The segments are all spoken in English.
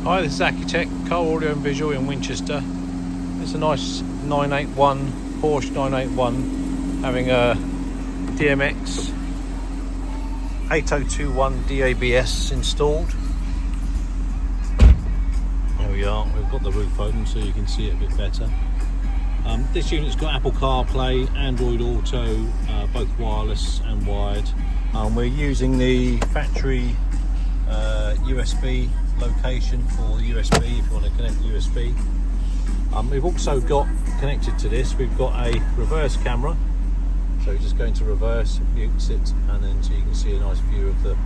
Hi, this is Accutek, car audio and visual in Winchester. It's a nice 981, Porsche 981, having a DMX8021DABS installed. There we are, we've got the roof open so you can see it a bit better. This unit's got Apple CarPlay, Android Auto, both wireless and wired. We're using the factory USB location for the USB if you want to connect the USB. We've also got connected to this, we've got a reverse camera, so we're just going to reverse, mute it, and then so you can see a nice view of the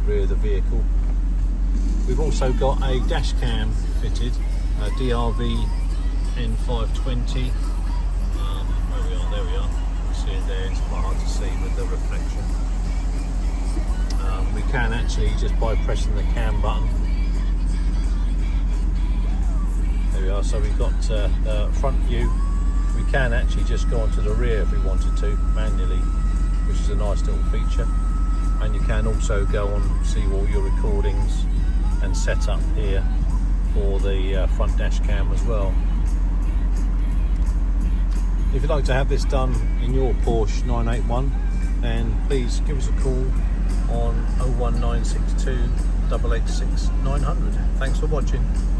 rear of the vehicle. We've also got a dash cam fitted, a DRV N520. There we are, you can see it there, it's quite hard to see with the reflection. We can actually, just by pressing the cam button, there we are, so we've got the front view. We can actually just go onto the rear if we wanted to, manually, which is a nice little feature. And you can also go on and see all your recordings and set up here for the front dash cam as well. If you'd like to have this done in your Porsche 981, then please give us a call on 01962 886 900. Thanks for watching.